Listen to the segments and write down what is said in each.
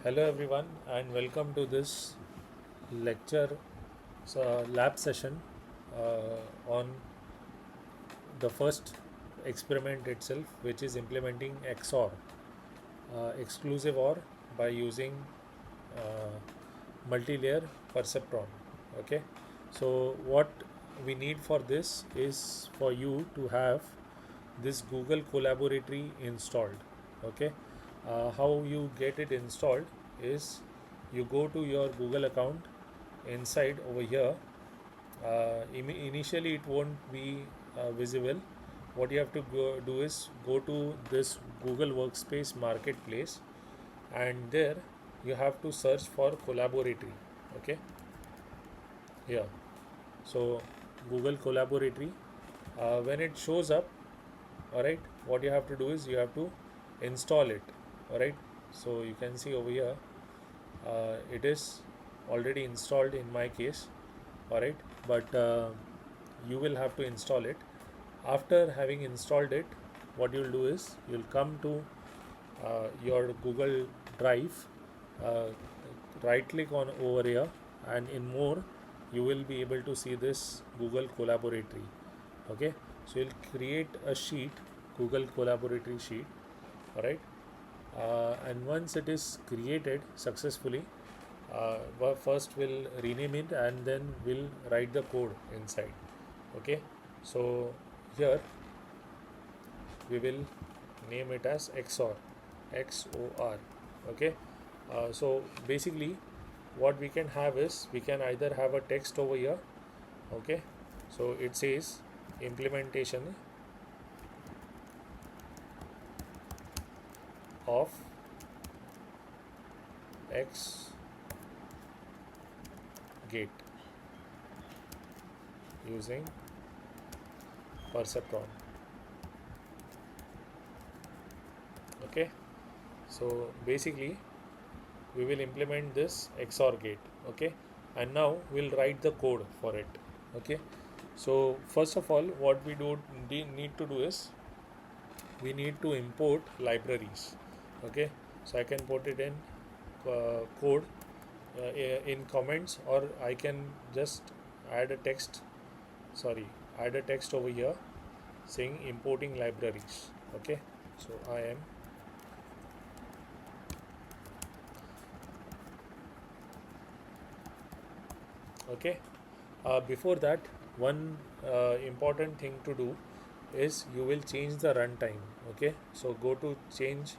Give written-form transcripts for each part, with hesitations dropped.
Hello everyone and welcome to this lecture lab session on the first experiment itself, which is implementing XOR, exclusive OR, by using uh, multi-layer perceptron. Okay, so what we need for this is for you to have this Google Collaboratory installed. Okay, how you get it installed is you go to your Google account inside over here. Initially it won't be visible. What you have to do is go to this Google Workspace Marketplace, and there you have to search for Collaboratory. Okay, here, so Google Collaboratory, when it shows up, all right, what you have to do is you have to install it. All right, so you can see over here, it is already installed in my case. All right, but you will have to install it. After having installed it, what you'll do is you'll come to your Google Drive, uh, right click on over here, and in more you will be able to see this Google Collaboratory. Okay, so you'll create a sheet, Google Collaboratory sheet. All right, and once it is created successfully, first we'll rename it and then we'll write the code inside. Okay, so here we will name it as XOR. Okay, so basically what we can have is we can either have a text over here. Okay, so it says implementation of X gate using perceptron. Okay, so basically we will implement this XOR gate. Okay, and now we'll write the code for it. Okay, so first of all what we need to do is we need to import libraries. Okay, so I can put it in code in comments, or I can just add a text, add a text over here saying importing libraries. Okay, so I am okay. Before that, one important thing to do is you will change the runtime. Okay, so go to change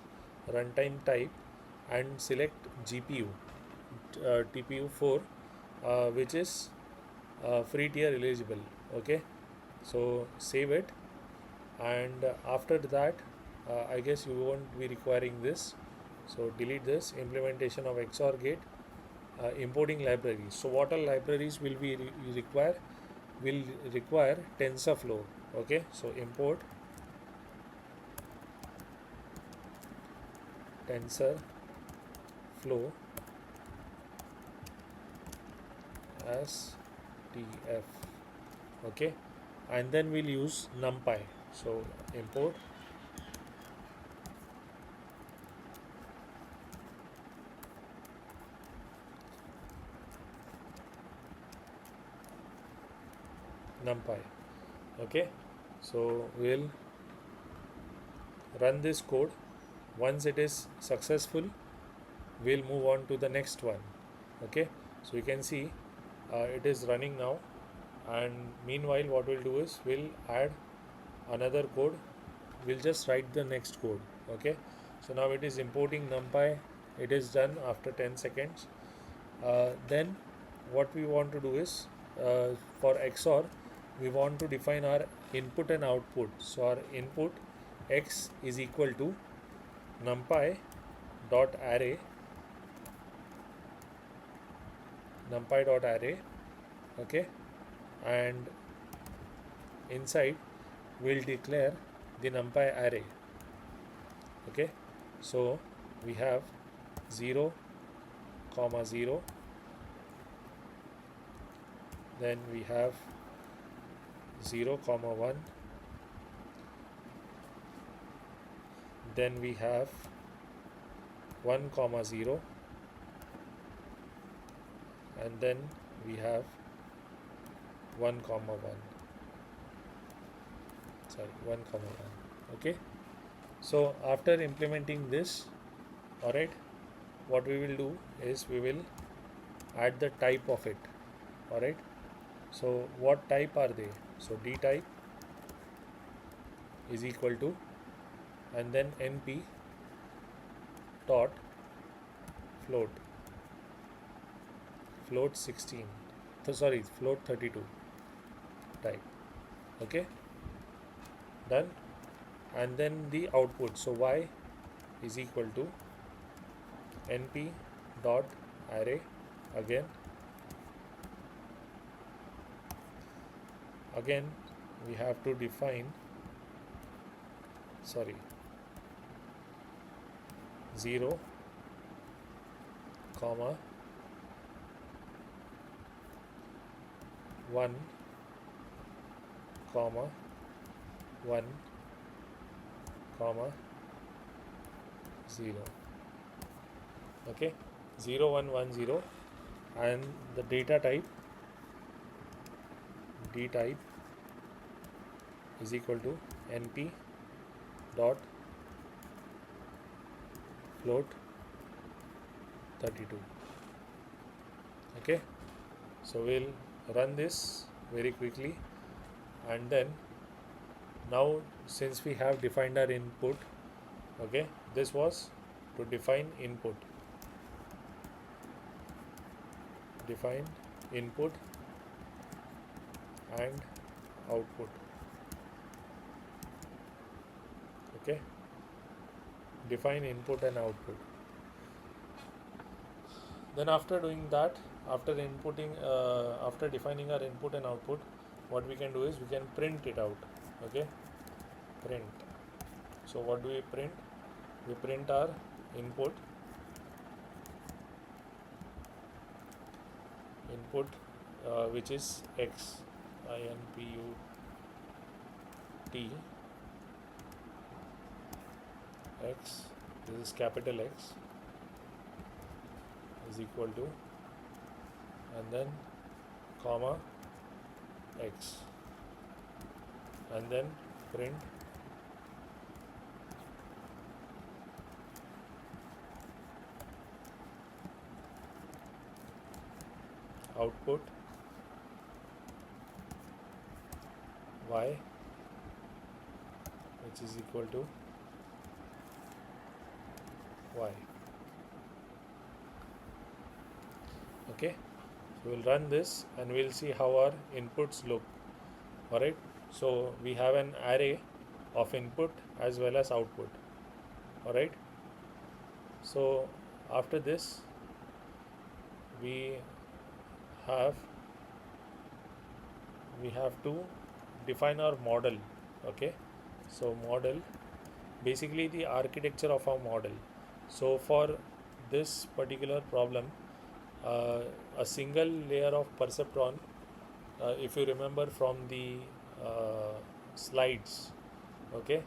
runtime type and select GPU, TPU 4, which is free tier eligible. Okay, so save it, and after that I guess you won't be requiring this, so delete this. Implementation of XOR gate, importing libraries. So what all libraries will we require? Will require TensorFlow. Okay, so import TensorFlow as TF. Okay, and then we'll use NumPy. So import NumPy. Okay, so we'll run this code. Once it is successful, we'll move on to the next one. Okay, so you can see it is running now, and meanwhile what we'll do is we'll add another code. We'll just write the next code. Okay, so now it is importing NumPy. It is done after 10 seconds. Then what we want to do is, for XOR we want to define our input and output. So our input X is equal to numpy dot array okay, and inside we'll declare the numpy array. Okay, so we have 0 comma 0, then we have 0 comma 1, then we have 1 comma 0, and then we have 1 comma 1, sorry, 1 comma 1. Okay, so after implementing this, all right, what we will do is we will add the type of it. All right, so what type are they? So d type is equal to, and then np dot float, float 16, so sorry, float 32 type. Okay, done. And then the output, so y is equal to np dot array, again we have to define, sorry, 0 comma 1 comma 1 comma 0. Okay, 0 1 1 0, and the data type, d type is equal to np dot float 32. Okay, so we'll run this very quickly, and then now since we have defined our input, okay, this was to define input, define input and output. Okay, define input and output. Then after doing that, after inputting, after defining our input and output, what we can do is we can print it out. Okay, print. So what do we print? We print our input, which is x, input x, this is capital X, is equal to, and then comma x, and then print output y, which is equal to y. Okay, so we'll run this and we'll see how our inputs look. Alright, so we have an array of input as well as output. Alright, so after this we have to define our model. Okay, so model, basically the architecture of our model. So for this particular problem, a single layer of perceptron, if you remember from the slides, okay,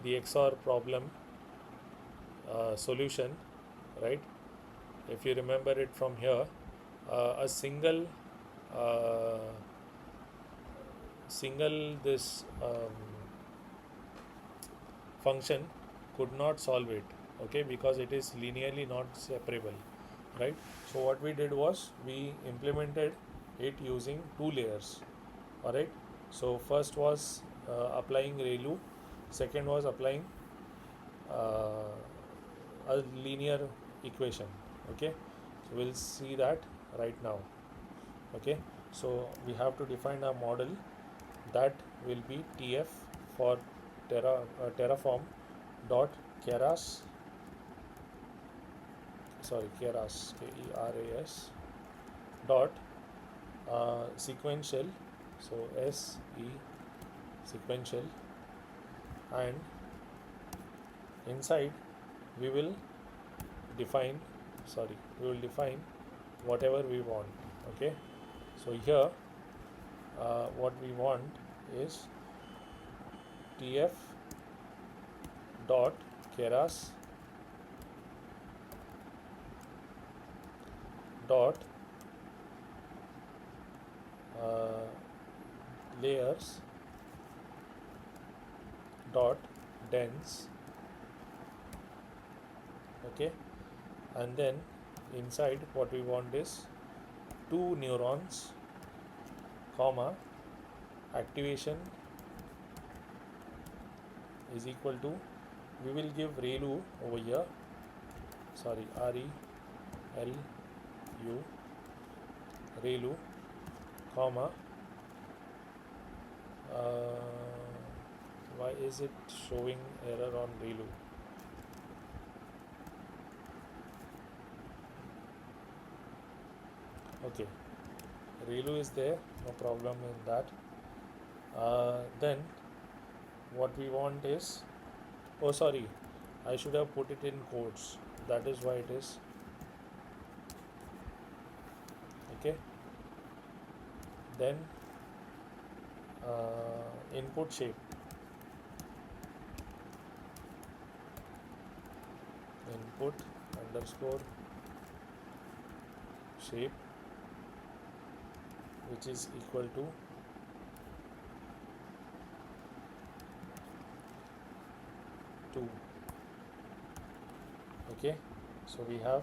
the XOR problem solution, right, if you remember it from here, a single this function could not solve it, okay, because it is linearly not separable, right? So what we did was we implemented it using two layers. All right, so first was applying ReLU, second was applying a linear equation. Okay, so we'll see that right now. Okay, so we have to define a model that will be TF for Terraform dot keras, keras, KERAS dot sequential, so SE sequential, and inside we will define whatever we want. Okay, so here what we want is TF dot keras dot uh, layers dot dense. Okay, and then inside what we want is two neurons, comma, activation is equal to, we will give ReLU over here, sorry, ReLU, ReLU, comma, why is it showing error on ReLU? Okay, ReLU is there, no problem in that. Then what we want is, oh sorry, I should have put it in quotes, that is why it is. Okay, then input shape, input underscore shape, which is equal to 2. Okay, so we have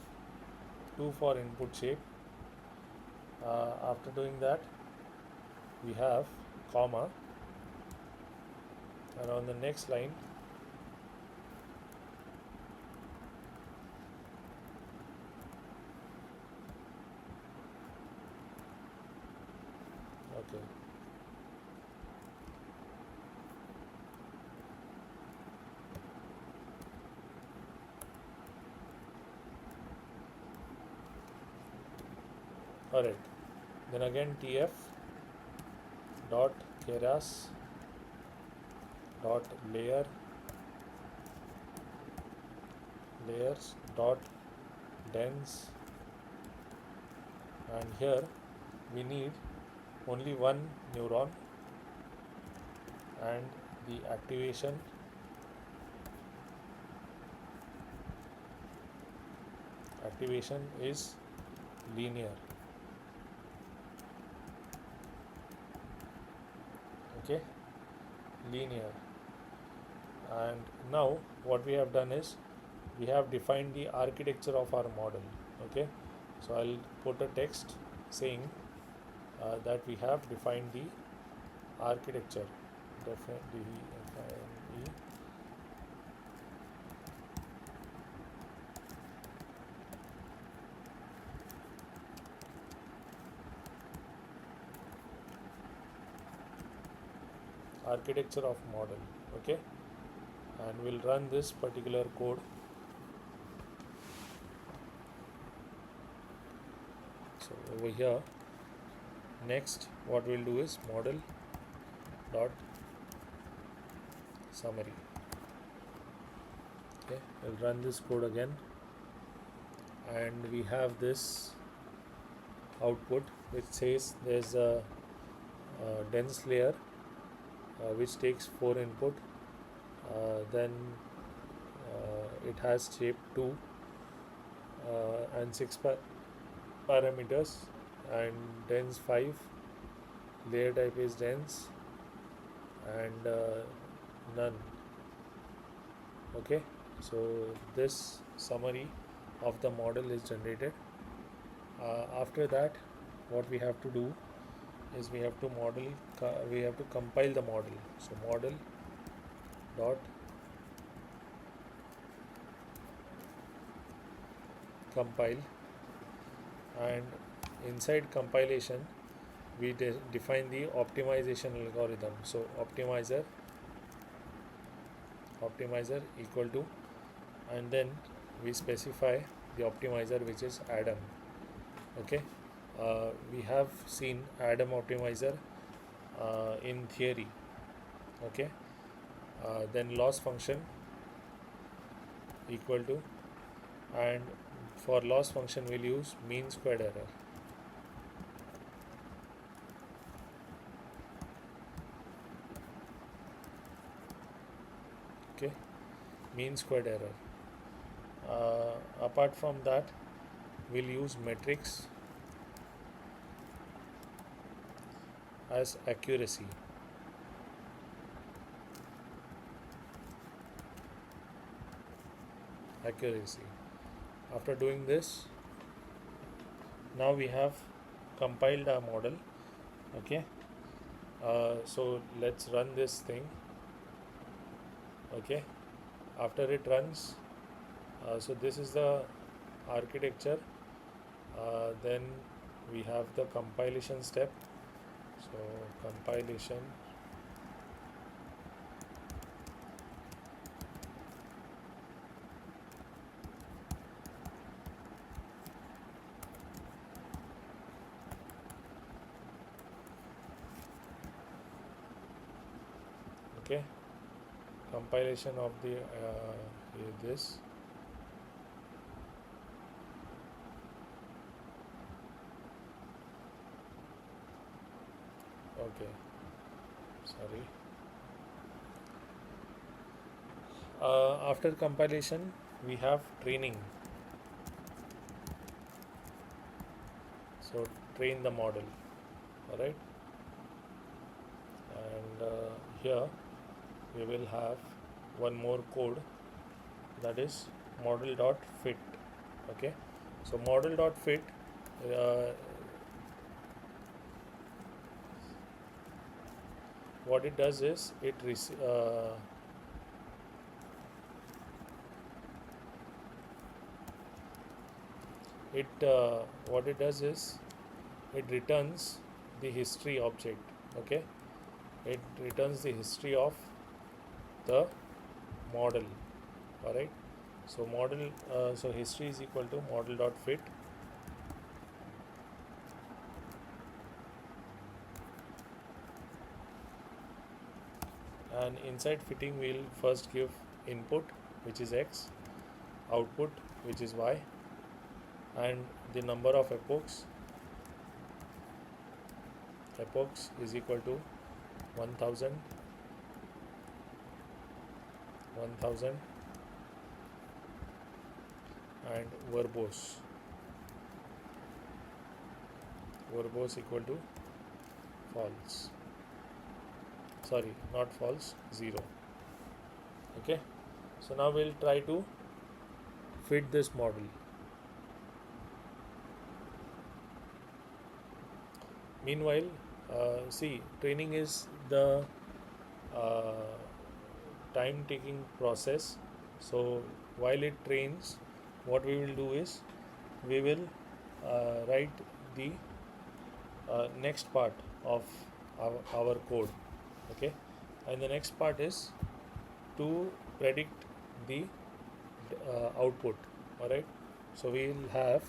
2 for input shape. After doing that, we have comma, and on the next line okay, alright, then again tf dot keras dot layers dot dense, and here we need only one neuron, and the activation is linear. Okay, linear. And now what we have done is we have defined the architecture of our model. Okay, so I'll put a text saying that we have defined the architecture, define architecture of model. Okay, and we'll run this particular code. So over here, next what we'll do is model dot summary. Okay, we'll run this code again, and we have this output which says there's a dense layer which takes 4 input, then it has shape 2 and 6 parameters, and dense 5, layer type is dense, and none. Okay, so this summary of the model is generated. After that, what we have to do is we have to compile the model. So model dot compile, and inside compilation we define the optimization algorithm. So optimizer equal to, and then we specify the optimizer, which is Adam. Okay, we have seen Adam optimizer in theory. Okay, then loss function equal to, and for loss function we'll use mean squared error. Okay, mean squared error. Apart from that, we'll use metrics as accuracy. After doing this, now we have compiled our model. Okay, so let's run this thing. Okay, after it runs, so this is the architecture. Then we have the compilation step. So compilation, okay, compilation of the this. Okay, sorry. After compilation, we have training. So train the model. All right, and here we will have one more code, that is model.fit. Okay, so model.fit, what it does is what it does is it returns the history object. Okay, it returns the history of the model. All right, so so history is equal to model.fit, and inside fitting we'll first give input, which is x, output, which is y, and the number of epochs is equal to 1000, 1000, and verbose equal to false, sorry, not false, 0. Okay, so now we'll try to fit this model. Meanwhile, see, training is the time taking process. So while it trains, what we will do is we will write the next part of our code. Okay, and the next part is to predict the output. All right, so we will have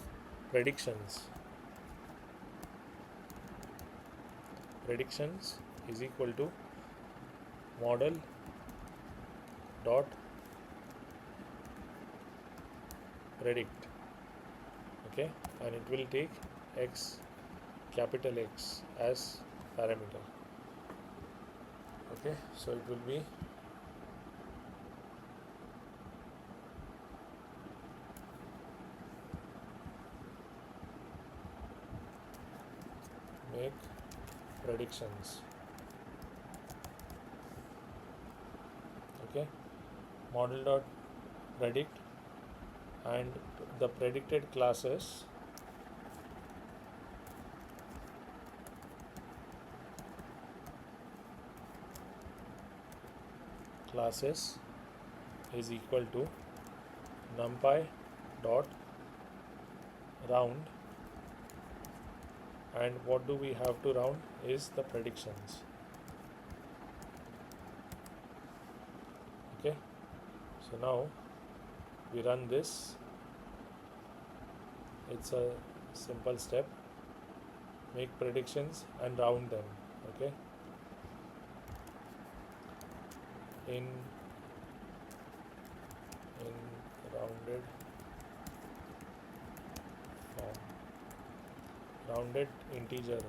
predictions is equal to model dot predict. Okay, and it will take x, capital X, as parameter. Okay, so it will be make predictions. Okay, model dot predict, and the predicted classes is equal to numpy dot round, and what do we have to round is the predictions. Okay, so now we run this. It's a simple step, make predictions and round them. Okay, in rounded form, rounded integer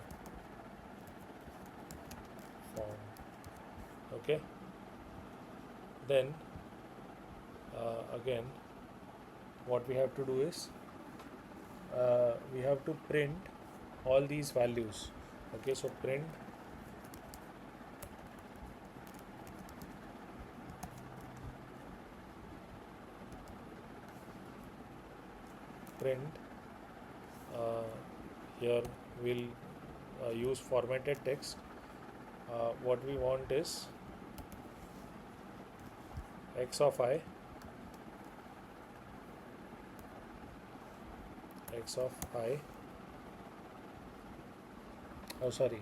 form. Okay, then again what we have to do is we have to print all these values. Okay, so print print. uh, Here we'll use formatted text. What we want is x of I, x of I, oh sorry,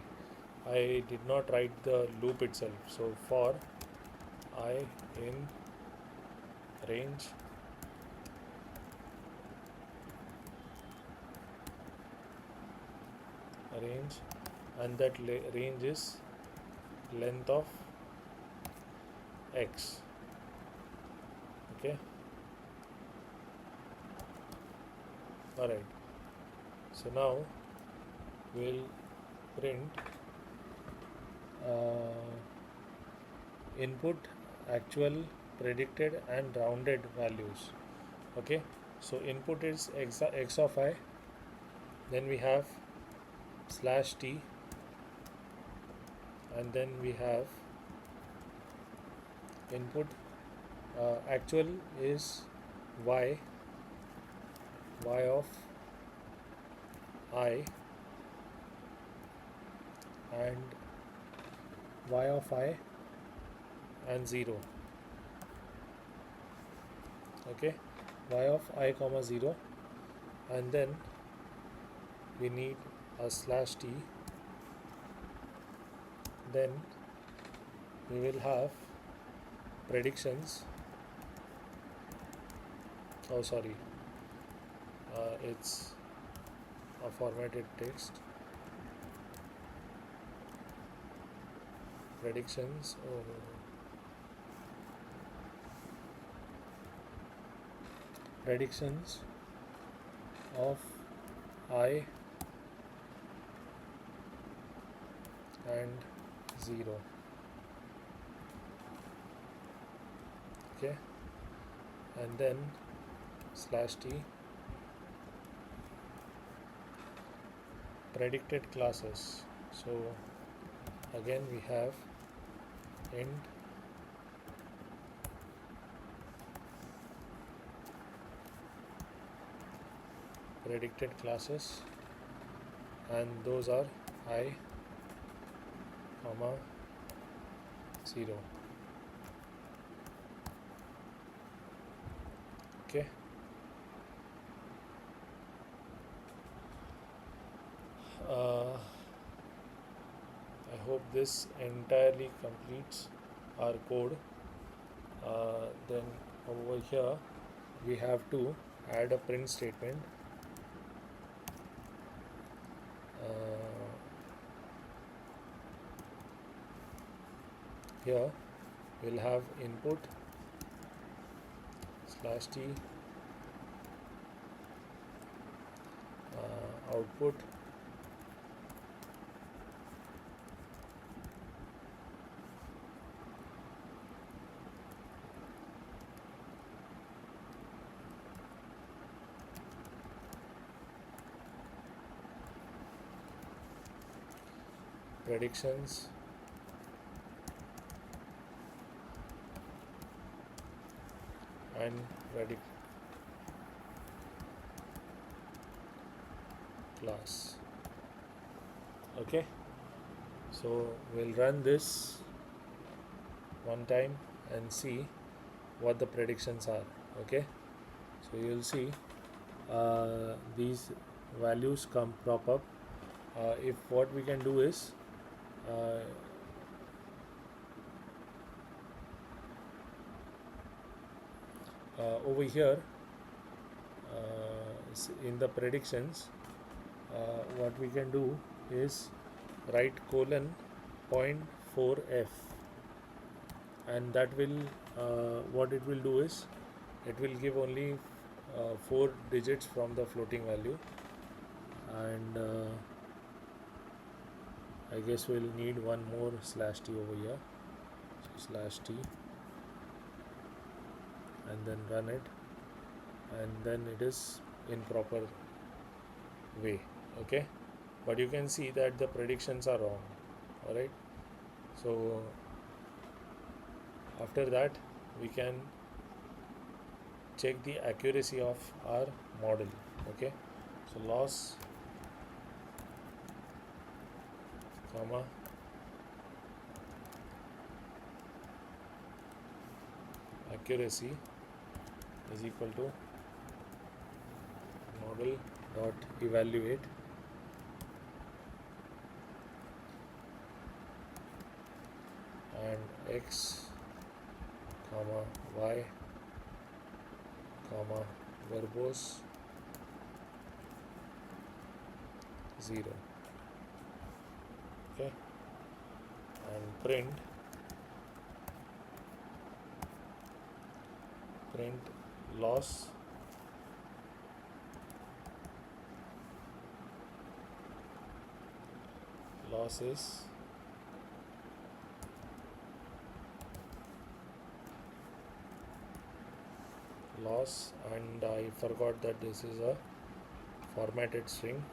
I did not write the loop itself. So for I in range range, and that range is length of x. Okay, alright. So now we'll print input actual, predicted and rounded values. Okay, so input is x of I, then we have slash t, and then we have input actual is y of I, and y of I and 0. Okay, y of I comma 0, and then we need a slash t, then we will have predictions. Oh sorry, it's a formatted text. Predictions, predictions of I and 0. Okay, and then slash t, predicted classes. So again we have int predicted classes, and those are I comma 0. Okay, I hope this entirely completes our code. Then over here we have to add a print statement. Here we'll have input slash t, output predictions, and predict class. Okay, so we'll run this one time and see what the predictions are. Okay, so you'll see these values prop up. If what we can do is over here in the predictions, what we can do is write colon 0.4f, and that will what it will do is it will give only 4 digits from the floating value, and I guess we'll need one more slash t over here. So slash t, and then run it, and then it is in proper way. Okay, but you can see that the predictions are wrong. Alright, so after that we can check the accuracy of our model. Okay, so loss comma accuracy is equal to model dot evaluate and x comma y comma verbose 0. Okay, and print loss losses loss, and I forgot that this is a formatted string,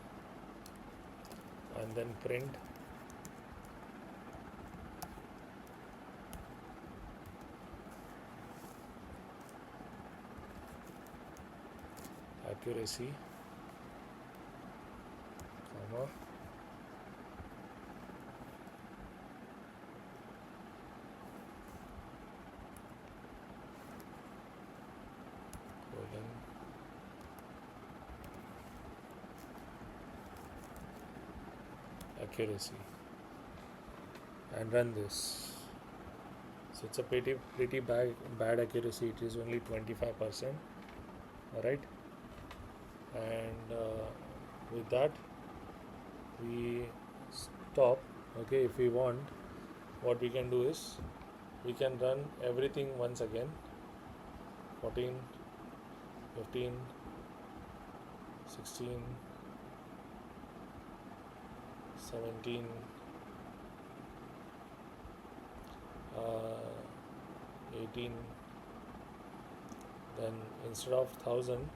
and then print accuracy comma colon accuracy, and run this. So it's a pretty bad accuracy. It is only 25%. All right, and with that we stop. Okay, if we want, what we can do is we can run everything once again. 14, 15, 16, 17, 18. Then instead of 1000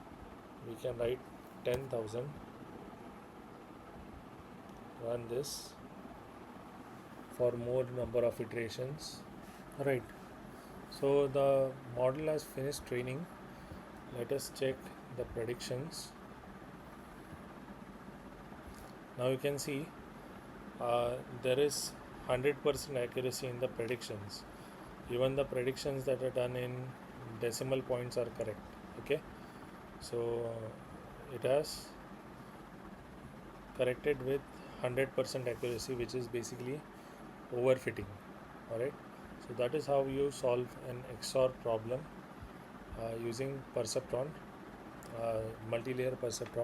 we can write 10,000. Run this for more number of iterations. Right, so the model has finished training. Let us check the predictions. Now you can see there is 100% accuracy in the predictions. Even the predictions that are done in decimal points are correct. Okay, so it has corrected with 100% accuracy, which is basically overfitting. Alright, so that is how you solve an XOR problem using perceptron, multi-layer perceptron.